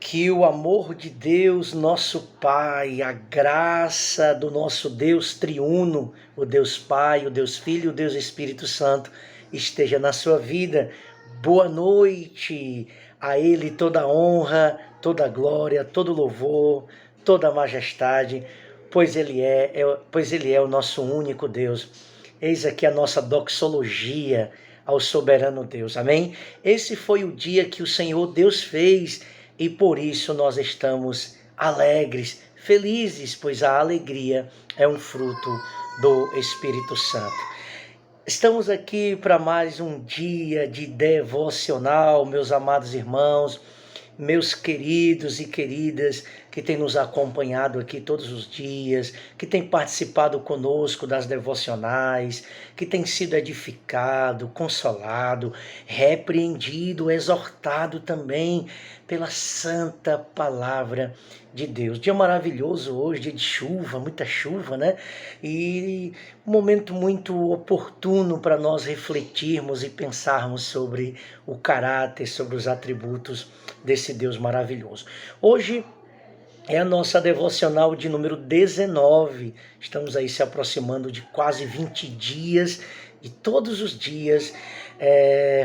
Que o amor de Deus, nosso Pai, a graça do nosso Deus triuno, o Deus Pai, o Deus Filho, o Deus Espírito Santo, esteja na sua vida. Boa noite, a Ele toda honra, toda glória, todo louvor, toda majestade, pois Ele é o nosso único Deus. Eis aqui a nossa doxologia ao soberano Deus, amém? Esse foi o dia que o Senhor Deus fez, e por isso nós estamos alegres, felizes, pois a alegria é um fruto do Espírito Santo. Estamos aqui para mais um dia de devocional, meus amados irmãos, meus queridos e queridas que têm nos acompanhado aqui todos os dias, que têm participado conosco das devocionais, que têm sido edificado, consolado, repreendido, exortado também pela santa palavra de Deus. Dia maravilhoso hoje, dia de chuva, muita chuva, né? E um momento muito oportuno para nós refletirmos e pensarmos sobre o caráter, sobre os atributos desse Deus maravilhoso. Hoje é a nossa devocional de número 19. Estamos aí se aproximando de quase 20 dias, e todos os dias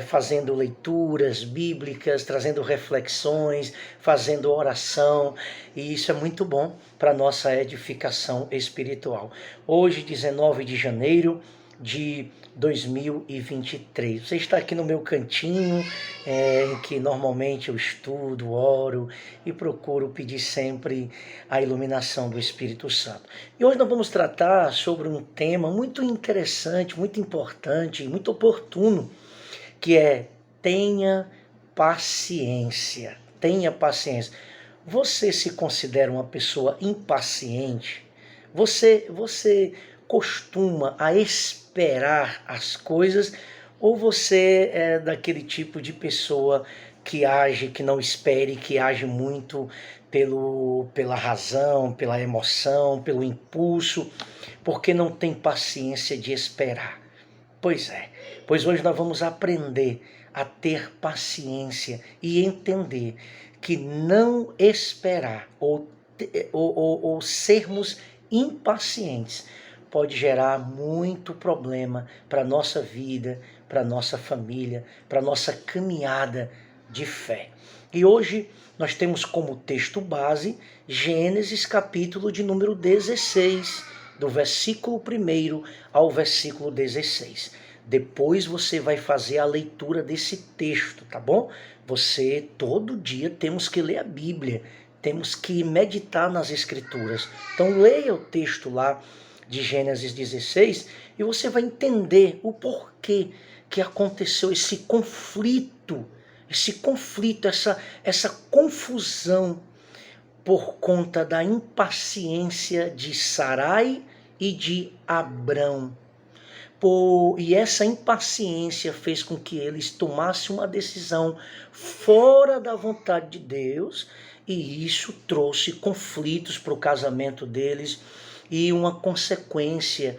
fazendo leituras bíblicas, trazendo reflexões, fazendo oração, e isso é muito bom para a nossa edificação espiritual. Hoje, 19 de janeiro de 2023. Você está aqui no meu cantinho, em que normalmente eu estudo, oro e procuro pedir sempre a iluminação do Espírito Santo. E hoje nós vamos tratar sobre um tema muito interessante, muito importante, muito oportuno, que é tenha paciência. Tenha paciência. Você se considera uma pessoa impaciente? Você costuma a esperar as coisas, ou você é daquele tipo de pessoa que age, que não espere, que age muito pela razão, pela emoção, pelo impulso, porque não tem paciência de esperar? Pois hoje nós vamos aprender a ter paciência e entender que não esperar ou sermos impacientes pode gerar muito problema para a nossa vida, para a nossa família, para a nossa caminhada de fé. E hoje nós temos como texto base Gênesis capítulo de número 16, do versículo 1 ao versículo 16. Depois você vai fazer a leitura desse texto, tá bom? Todo dia temos que ler a Bíblia, temos que meditar nas Escrituras. Então leia o texto lá de Gênesis 16 e você vai entender o porquê que aconteceu esse conflito, essa confusão por conta da impaciência de Sarai e de Abrão. E essa impaciência fez com que eles tomassem uma decisão fora da vontade de Deus, e isso trouxe conflitos para o casamento deles e uma consequência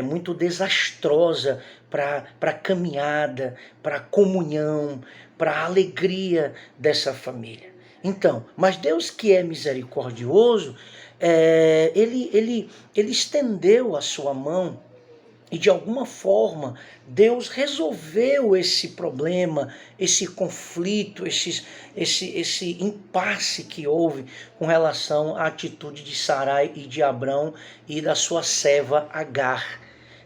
muito desastrosa para a caminhada, para a comunhão, para a alegria dessa família. Então, mas Deus, que é misericordioso, ele estendeu a sua mão, e de alguma forma Deus resolveu esse problema, esse conflito, esse impasse que houve com relação à atitude de Sarai e de Abrão e da sua serva Agar.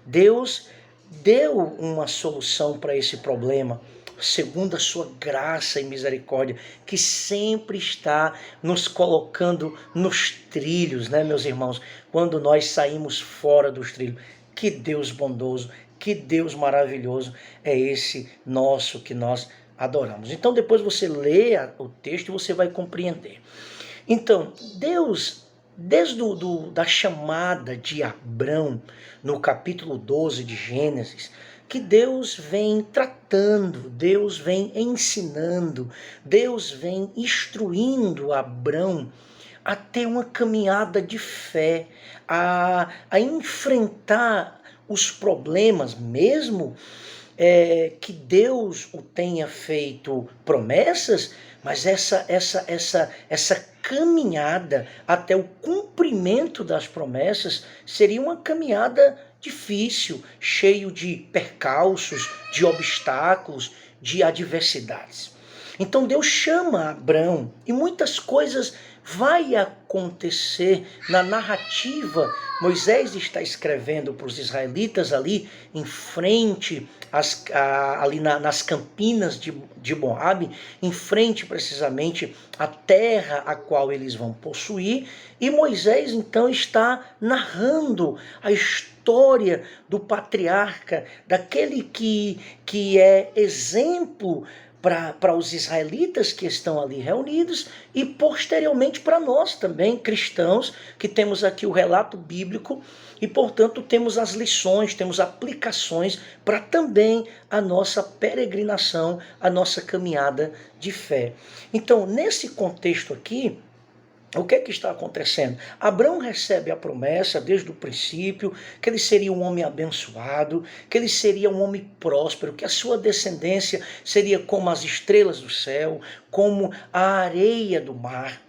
Deus deu uma solução para esse problema, segundo a sua graça e misericórdia, que sempre está nos colocando nos trilhos, né, meus irmãos? Quando nós saímos fora dos trilhos. Que Deus bondoso, que Deus maravilhoso é esse nosso que nós adoramos. Então depois você lê o texto e você vai compreender. Então, Deus, desde da chamada de Abrão, no capítulo 12 de Gênesis, que Deus vem tratando, Deus vem ensinando, Deus vem instruindo Abrão a ter uma caminhada de fé, a enfrentar os problemas, mesmo que Deus o tenha feito promessas, mas essa caminhada até o cumprimento das promessas seria uma caminhada difícil, cheio de percalços, de obstáculos, de adversidades. Então Deus chama Abrão e muitas coisas vai acontecer na narrativa. Moisés está escrevendo para os israelitas ali em frente, ali nas campinas de Moabe, em frente precisamente à terra a qual eles vão possuir, e Moisés então está narrando a história do patriarca, daquele que é exemplo para os israelitas que estão ali reunidos e posteriormente para nós também, cristãos, que temos aqui o relato bíblico e, portanto, temos as lições, temos aplicações para também a nossa peregrinação, a nossa caminhada de fé. Então, nesse contexto aqui, o que é que está acontecendo? Abraão recebe a promessa desde o princípio que ele seria um homem abençoado, que ele seria um homem próspero, que a sua descendência seria como as estrelas do céu, como a areia do mar.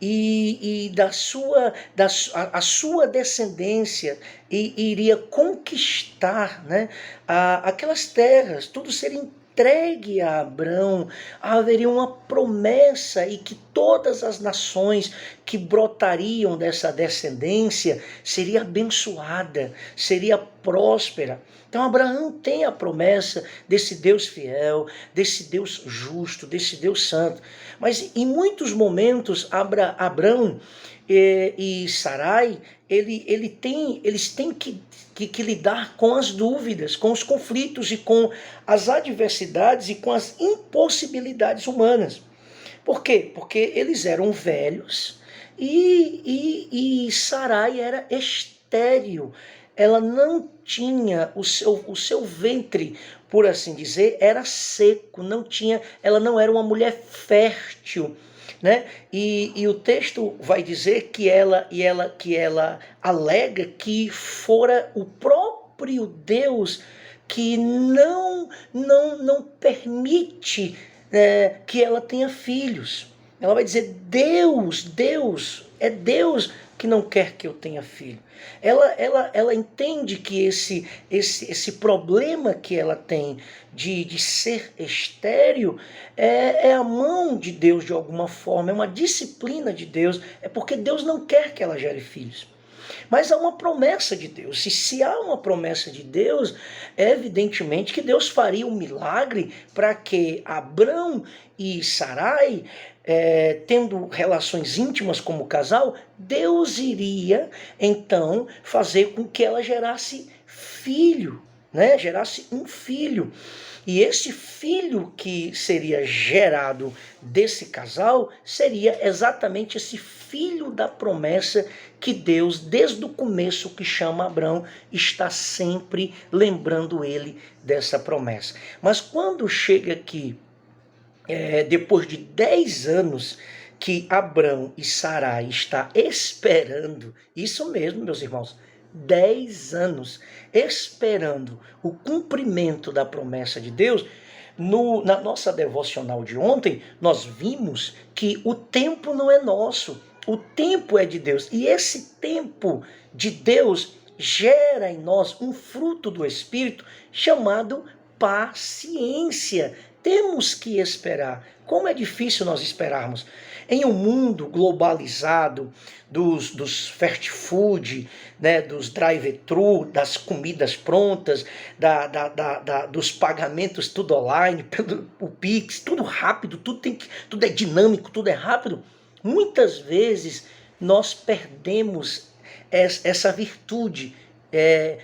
E a sua descendência iria conquistar, né, aquelas terras, tudo seria entregue a Abrão, haveria uma promessa e que todas as nações que brotariam dessa descendência seria abençoada, seria próspera. Então Abraão tem a promessa desse Deus fiel, desse Deus justo, desse Deus santo. Mas em muitos momentos Abrão e Sarai, eles têm que lidar com as dúvidas, com os conflitos e com as adversidades e com as impossibilidades humanas. Por quê? Porque eles eram velhos e Sarai era estéril. Ela não tinha o seu ventre, por assim dizer, era seco, ela não era uma mulher fértil. Né? E o texto vai dizer que ela alega que fora o próprio Deus que não permite que ela tenha filhos. Ela vai dizer, Deus é Deus que não quer que eu tenha filho. Ela entende que esse problema que ela tem de ser estéril é a mão de Deus de alguma forma, é uma disciplina de Deus, é porque Deus não quer que ela gere filhos. Mas há uma promessa de Deus, e se há uma promessa de Deus, é evidentemente que Deus faria um milagre para que Abrão e Sarai, tendo relações íntimas como casal, Deus iria então fazer com que ela gerasse filho, né? Gerasse um filho. E esse filho que seria gerado desse casal seria exatamente esse filho da promessa que Deus, desde o começo que chama Abrão, está sempre lembrando ele dessa promessa. Mas quando chega aqui, depois de 10 anos que Abrão e Sarai está esperando, isso mesmo, meus irmãos, 10 anos esperando o cumprimento da promessa de Deus. Na nossa devocional de ontem, nós vimos que o tempo não é nosso, o tempo é de Deus. E esse tempo de Deus gera em nós um fruto do Espírito chamado paciência. Temos que esperar. Como é difícil nós esperarmos. Em um mundo globalizado dos fast food, né, dos drive-thru, das comidas prontas, dos pagamentos tudo online, pelo o Pix, tudo rápido, tudo é dinâmico, tudo é rápido. Muitas vezes nós perdemos essa virtude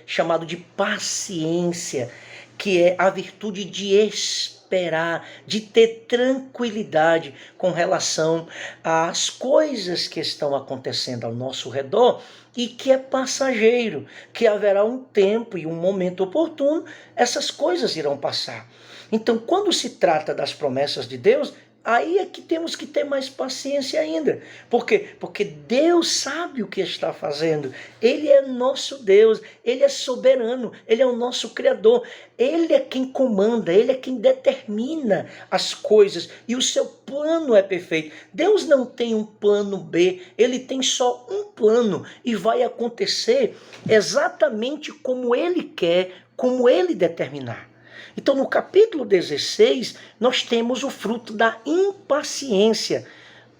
chamada de paciência, que é a virtude de esperar, de ter tranquilidade com relação às coisas que estão acontecendo ao nosso redor e que é passageiro, que haverá um tempo e um momento oportuno, essas coisas irão passar. Então, quando se trata das promessas de Deus, Aí é que temos que ter mais paciência ainda. Por quê? Porque Deus sabe o que está fazendo. Ele é nosso Deus, Ele é soberano, Ele é o nosso Criador. Ele é quem comanda, Ele é quem determina as coisas. E o seu plano é perfeito. Deus não tem um plano B, Ele tem só um plano. E vai acontecer exatamente como Ele quer, como Ele determinar. Então, no capítulo 16, nós temos o fruto da impaciência.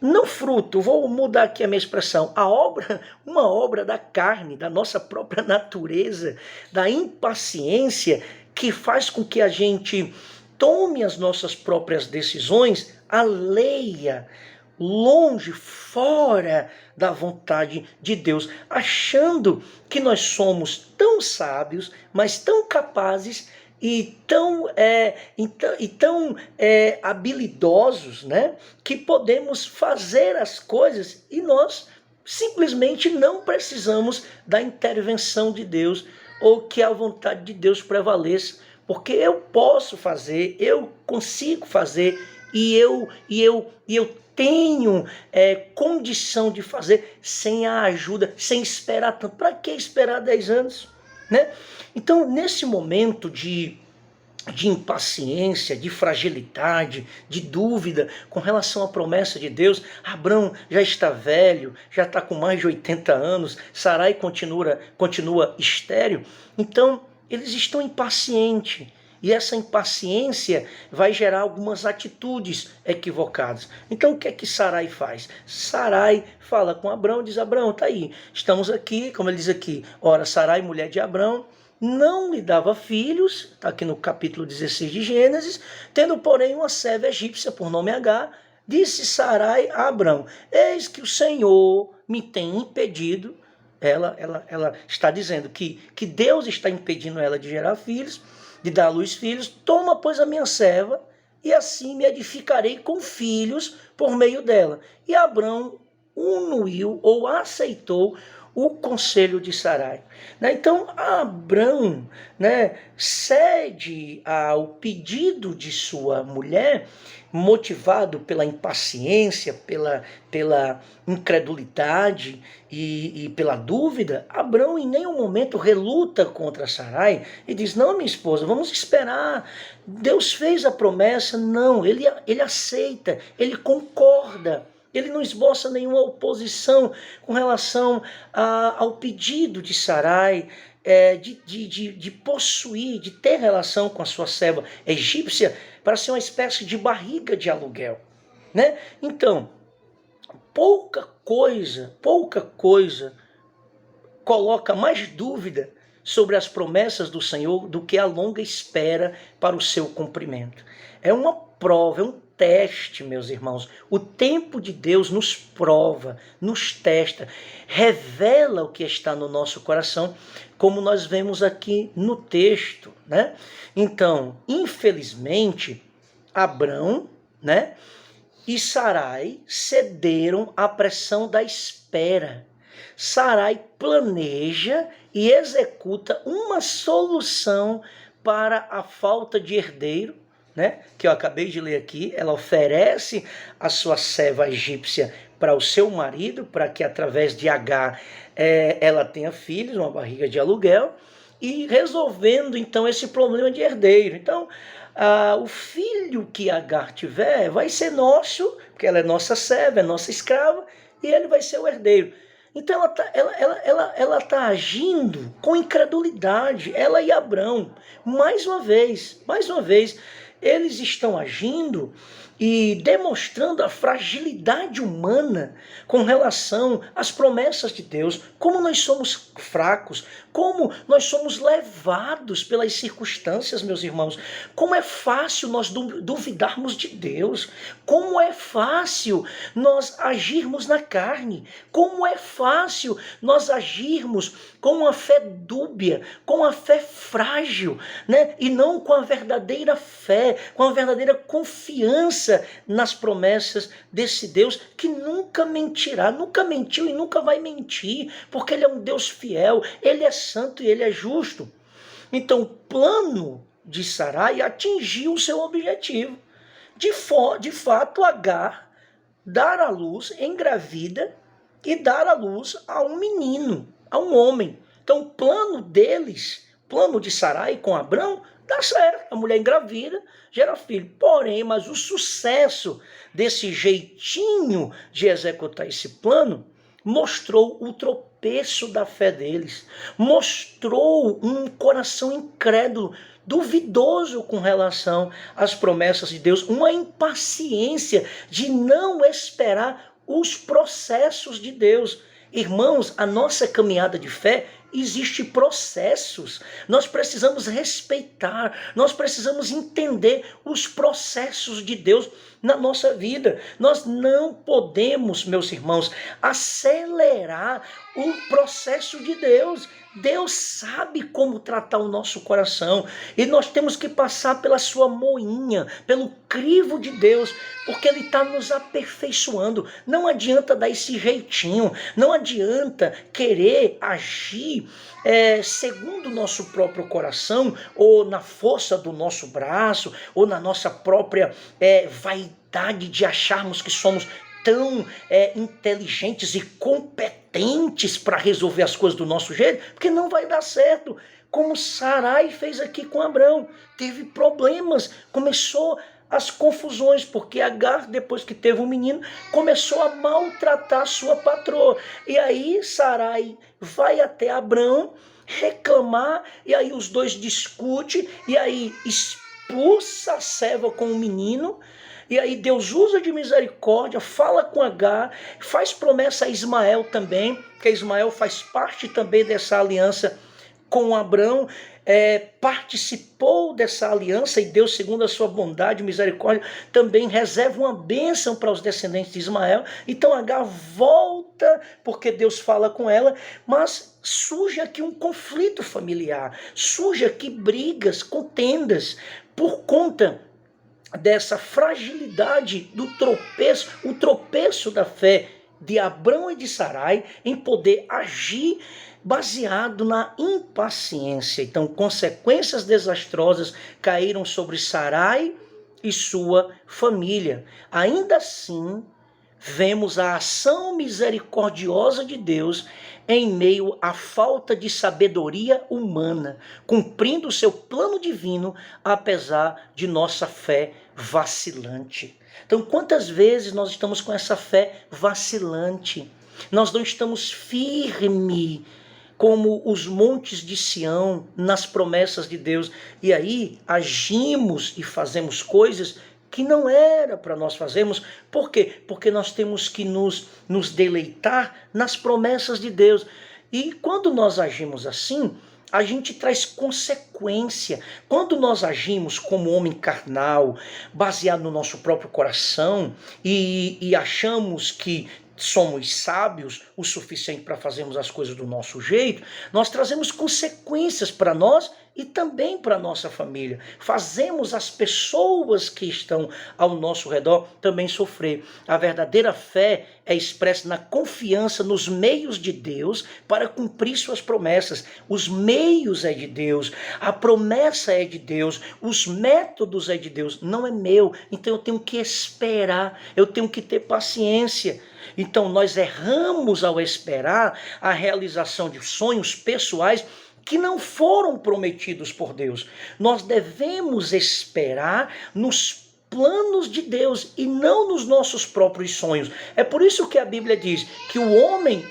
Não fruto, vou mudar aqui a minha expressão, uma obra da carne, da nossa própria natureza, da impaciência, que faz com que a gente tome as nossas próprias decisões alheia, longe, fora da vontade de Deus, achando que nós somos tão sábios, mas tão capazes e tão habilidosos, né, que podemos fazer as coisas e nós simplesmente não precisamos da intervenção de Deus ou que a vontade de Deus prevaleça, porque eu posso fazer, eu consigo fazer e eu tenho condição de fazer sem a ajuda, sem esperar tanto. Para que esperar 10 anos? Né? Então, nesse momento de impaciência, de fragilidade, de dúvida com relação à promessa de Deus, Abrão já está velho, já está com mais de 80 anos, Sarai continua estéril, então eles estão impacientes. E essa impaciência vai gerar algumas atitudes equivocadas. Então o que é que Sarai faz? Sarai fala com Abrão, diz: Abrão, tá aí, estamos aqui, como ele diz aqui, ora, Sarai, mulher de Abrão, não lhe dava filhos, está aqui no capítulo 16 de Gênesis, tendo porém uma serva egípcia por nome Agar, disse Sarai a Abrão: eis que o Senhor me tem impedido. Ela está dizendo que Deus está impedindo ela de gerar filhos, de dar à luz filhos. Toma, pois, a minha serva, e assim me edificarei com filhos por meio dela. E Abrão unuiu ou aceitou o conselho de Sarai. Então, Abrão, cede ao pedido de sua mulher, motivado pela impaciência, pela incredulidade e pela dúvida. Abrão em nenhum momento reluta contra Sarai e diz: não, minha esposa, vamos esperar, Deus fez a promessa. Não, ele aceita, ele concorda. Ele não esboça nenhuma oposição com relação ao pedido de Sarai de possuir, de ter relação com a sua serva egípcia para ser uma espécie de barriga de aluguel. Né? Então, pouca coisa coloca mais dúvida sobre as promessas do Senhor do que a longa espera para o seu cumprimento. É uma prova, é um teste, meus irmãos. O tempo de Deus nos prova, nos testa, revela o que está no nosso coração, como nós vemos aqui no texto, né? Então, infelizmente, Abrão, e Sarai cederam à pressão da espera. Sarai planeja e executa uma solução para a falta de herdeiro, que eu acabei de ler aqui. Ela oferece a sua serva egípcia para o seu marido, para que através de Agar ela tenha filhos, uma barriga de aluguel, e resolvendo então esse problema de herdeiro. Então, o filho que Agar tiver vai ser nosso, porque ela é nossa serva, é nossa escrava, e ele vai ser o herdeiro. Então ela tá agindo com incredulidade, ela e Abrão. Mais uma vez, eles estão agindo e demonstrando a fragilidade humana com relação às promessas de Deus, como nós somos fracos, como nós somos levados pelas circunstâncias, meus irmãos, como é fácil nós duvidarmos de Deus, como é fácil nós agirmos na carne, como é fácil nós agirmos com uma fé dúbia, com a fé frágil, e não com a verdadeira fé, com a verdadeira confiança nas promessas desse Deus que nunca mentirá, nunca mentiu e nunca vai mentir, porque ele é um Deus fiel, ele é santo e ele é justo. Então o plano de Sarai atingiu o seu objetivo. de fato, Agar dar à luz, engravida e dar à luz a um menino, a um homem. Então, o plano deles, plano de Sarai com Abrão, dá certo. A mulher engravida, gera filho. Porém, mas o sucesso desse jeitinho de executar esse plano mostrou o tropeço da fé deles, mostrou um coração incrédulo, duvidoso com relação às promessas de Deus, uma impaciência de não esperar os processos de Deus. Irmãos, a nossa caminhada de fé existe processos. Nós precisamos respeitar, nós precisamos entender os processos de Deus na nossa vida. Nós não podemos, meus irmãos, acelerar o processo de Deus. Deus sabe como tratar o nosso coração e nós temos que passar pela sua moinha, pelo crivo de Deus, porque Ele está nos aperfeiçoando. Não adianta dar esse jeitinho, não adianta querer agir segundo o nosso próprio coração, ou na força do nosso braço, ou na nossa própria vaidade de acharmos que somos tão inteligentes e competentes para resolver as coisas do nosso jeito, porque não vai dar certo. Como Sarai fez aqui com Abrão, teve problemas, começou as confusões, porque Agar, depois que teve um menino, começou a maltratar sua patroa. E aí Sarai vai até Abrão reclamar, e aí os dois discutem, e aí expulsa a serva com o menino. E aí Deus usa de misericórdia, fala com Agar, faz promessa a Ismael também, que Ismael faz parte também dessa aliança com Abrão, participou dessa aliança, e Deus, segundo a sua bondade e misericórdia, também reserva uma bênção para os descendentes de Ismael. Então Agar volta, porque Deus fala com ela, mas surge aqui um conflito familiar, surge aqui brigas, contendas, por conta dessa fragilidade do tropeço, o tropeço da fé de Abrão e de Sarai em poder agir baseado na impaciência. Então, consequências desastrosas caíram sobre Sarai e sua família. Ainda assim, vemos a ação misericordiosa de Deus em meio à falta de sabedoria humana, cumprindo o seu plano divino, apesar de nossa fé vacilante. Então, quantas vezes nós estamos com essa fé vacilante? Nós não estamos firmes como os montes de Sião nas promessas de Deus. E aí agimos e fazemos coisas que não era para nós fazermos. Por quê? Porque nós temos que nos deleitar nas promessas de Deus. E quando nós agimos assim, a gente traz consequência. Quando nós agimos como homem carnal, baseado no nosso próprio coração, e achamos que somos sábios o suficiente para fazermos as coisas do nosso jeito, nós trazemos consequências para nós e também para a nossa família. Fazemos as pessoas que estão ao nosso redor também sofrer. A verdadeira fé é expressa na confiança nos meios de Deus para cumprir suas promessas. Os meios é de Deus, a promessa é de Deus, os métodos é de Deus, não é meu. Então eu tenho que esperar, eu tenho que ter paciência. Então nós erramos ao esperar a realização de sonhos pessoais que não foram prometidos por Deus. Nós devemos esperar nos planos de Deus e não nos nossos próprios sonhos. É por isso que a Bíblia diz que o homem,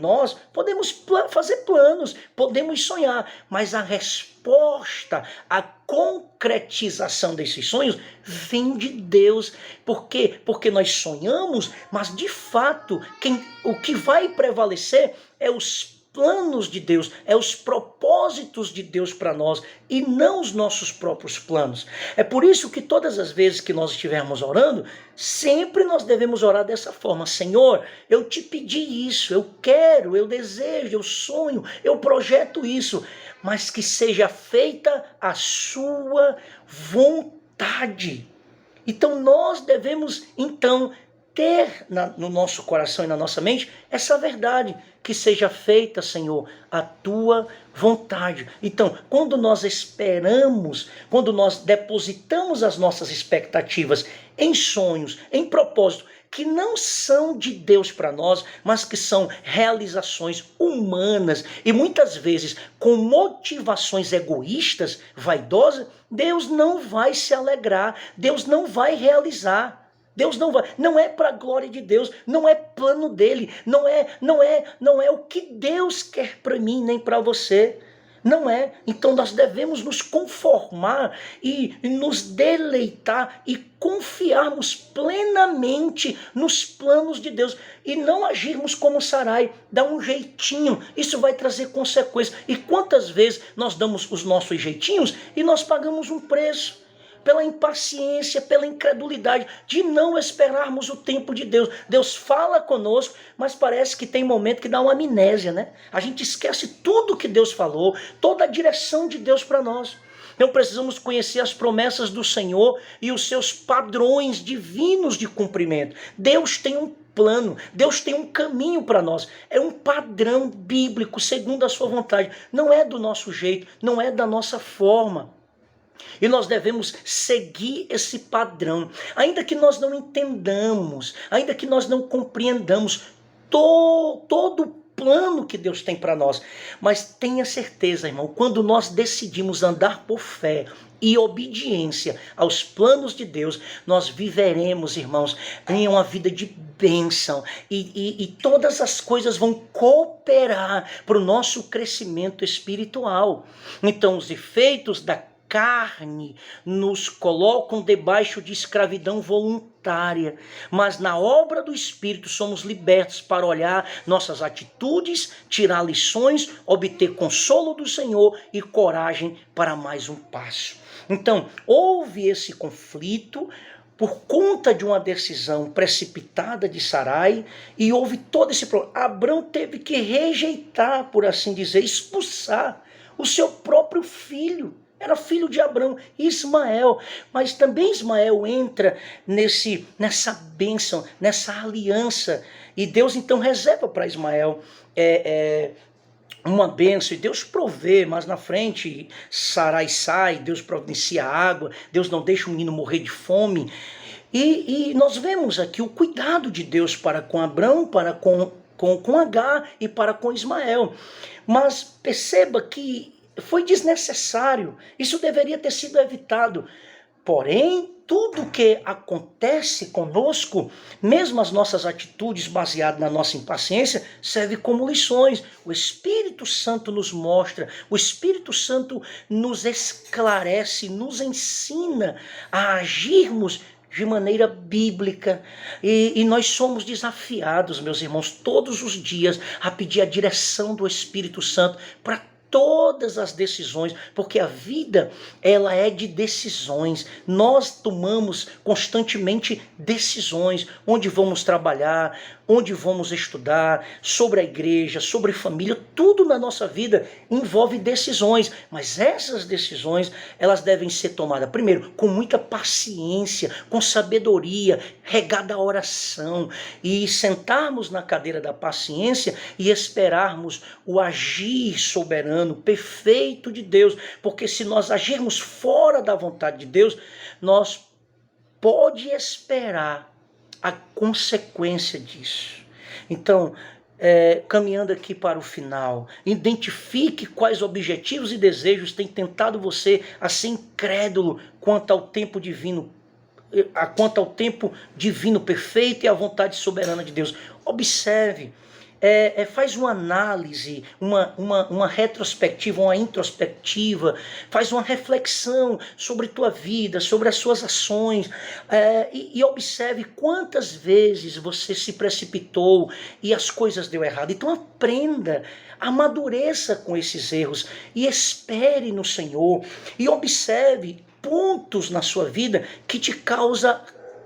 nós podemos fazer planos, podemos sonhar, mas a resposta, a concretização desses sonhos vem de Deus. Por quê? Porque nós sonhamos, mas de fato o que vai prevalecer é os planos de Deus, é os propósitos de Deus para nós e não os nossos próprios planos. É por isso que todas as vezes que nós estivermos orando, sempre nós devemos orar dessa forma: Senhor, eu te pedi isso, eu quero, eu desejo, eu sonho, eu projeto isso, mas que seja feita a sua vontade. Então nós devemos ter no nosso coração e na nossa mente essa verdade, que seja feita, Senhor, a tua vontade. Então, quando nós esperamos, quando nós depositamos as nossas expectativas em sonhos, em propósito, que não são de Deus para nós, mas que são realizações humanas e muitas vezes com motivações egoístas, vaidosas, Deus não vai se alegrar, Deus não vai realizar. Deus não é para a glória de Deus, não é plano dele, não é o que Deus quer para mim nem para você. Não é. Então nós devemos nos conformar e nos deleitar e confiarmos plenamente nos planos de Deus e não agirmos como Sarai, dar um jeitinho. Isso vai trazer consequências. E quantas vezes nós damos os nossos jeitinhos e nós pagamos um preço? Pela impaciência, pela incredulidade de não esperarmos o tempo de Deus. Deus fala conosco, mas parece que tem momento que dá uma amnésia, né? A gente esquece tudo que Deus falou, toda a direção de Deus para nós. Então precisamos conhecer as promessas do Senhor e os seus padrões divinos de cumprimento. Deus tem um plano, Deus tem um caminho para nós. É um padrão bíblico, segundo a sua vontade. Não é do nosso jeito, não é da nossa forma. E nós devemos seguir esse padrão, ainda que nós não entendamos, ainda que nós não compreendamos todo o plano que Deus tem para nós. Mas tenha certeza, irmão, quando nós decidimos andar por fé e obediência aos planos de Deus, nós viveremos, irmãos, em uma vida de bênção e todas as coisas vão cooperar para o nosso crescimento espiritual. Então, os efeitos da carne nos colocam debaixo de escravidão voluntária, mas na obra do Espírito somos libertos para olhar nossas atitudes, tirar lições, obter consolo do Senhor e coragem para mais um passo. Então, houve esse conflito por conta de uma decisão precipitada de Sarai e houve todo esse problema. Abrão teve que rejeitar, por assim dizer, expulsar o seu próprio filho. Era filho de Abrão, Ismael. Mas também Ismael entra nessa bênção, nessa aliança. E Deus então reserva para Ismael uma bênção. E Deus provê, mas na frente Sarai sai, Deus providencia água, Deus não deixa o menino morrer de fome. E nós vemos aqui o cuidado de Deus para com Abrão, para com Agar e para com Ismael. Mas perceba que foi desnecessário, isso deveria ter sido evitado. Porém, tudo que acontece conosco, mesmo as nossas atitudes baseadas na nossa impaciência, serve como lições. O Espírito Santo nos mostra, o Espírito Santo nos esclarece, nos ensina a agirmos de maneira bíblica, e nós somos desafiados, meus irmãos, todos os dias a pedir a direção do Espírito Santo para todas as decisões, porque a vida ela é de decisões. Nós tomamos constantemente decisões, onde vamos trabalhar, onde vamos estudar, sobre a igreja, sobre família, tudo na nossa vida envolve decisões, mas essas decisões elas devem ser tomadas, primeiro, com muita paciência, com sabedoria, regada a oração, e sentarmos na cadeira da paciência e esperarmos o agir soberano, perfeito de Deus, porque se nós agirmos fora da vontade de Deus, nós pode esperar a consequência disso. Então, caminhando aqui para o final, identifique quais objetivos e desejos têm tentado você a ser incrédulo quanto ao tempo divino perfeito e à vontade soberana de Deus. Observe, faz uma análise, uma retrospectiva, uma introspectiva, faz uma reflexão sobre tua vida, sobre as suas ações, e observe quantas vezes você se precipitou e as coisas deu errado. Então aprenda, amadureça com esses erros e espere no Senhor, e observe pontos na sua vida que te causa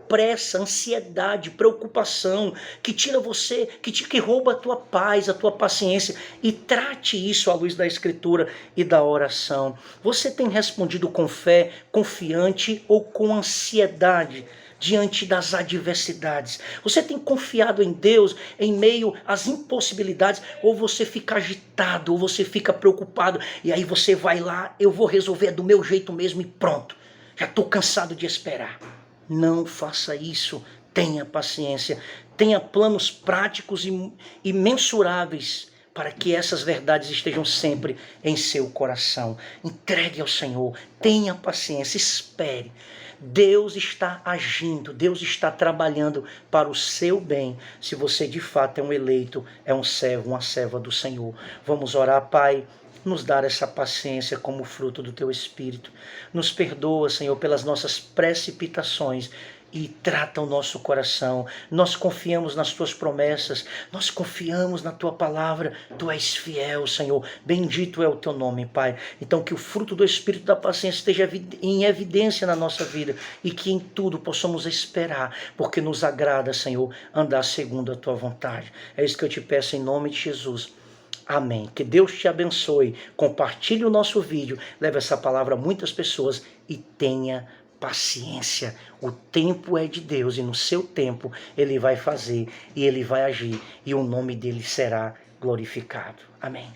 pressa, ansiedade, preocupação, que tira você, que rouba a tua paz, a tua paciência, e trate isso à luz da Escritura e da oração. Você tem respondido com fé, confiante ou com ansiedade diante das adversidades? Você tem confiado em Deus em meio às impossibilidades? Ou você fica agitado, ou você fica preocupado, e aí você vai lá, eu vou resolver do meu jeito mesmo e pronto. Já estou cansado de esperar. Não faça isso. Tenha paciência. Tenha planos práticos e mensuráveis para que essas verdades estejam sempre em seu coração. Entregue ao Senhor. Tenha paciência. Espere. Deus está agindo, Deus está trabalhando para o seu bem, se você de fato é um eleito, é um servo, uma serva do Senhor. Vamos orar, Pai, nos dar essa paciência como fruto do Teu Espírito. Nos perdoa, Senhor, pelas nossas precipitações, e trata o nosso coração. Nós confiamos nas Tuas promessas, nós confiamos na Tua palavra. Tu és fiel, Senhor. Bendito é o Teu nome, Pai. Então que o fruto do Espírito da paciência esteja em evidência na nossa vida e que em tudo possamos esperar, porque nos agrada, Senhor, andar segundo a Tua vontade. É isso que eu te peço em nome de Jesus. Amém. Que Deus te abençoe. Compartilhe o nosso vídeo, leve essa palavra a muitas pessoas e tenha paciência. O tempo é de Deus e no seu tempo Ele vai fazer e Ele vai agir e o nome dele será glorificado. Amém.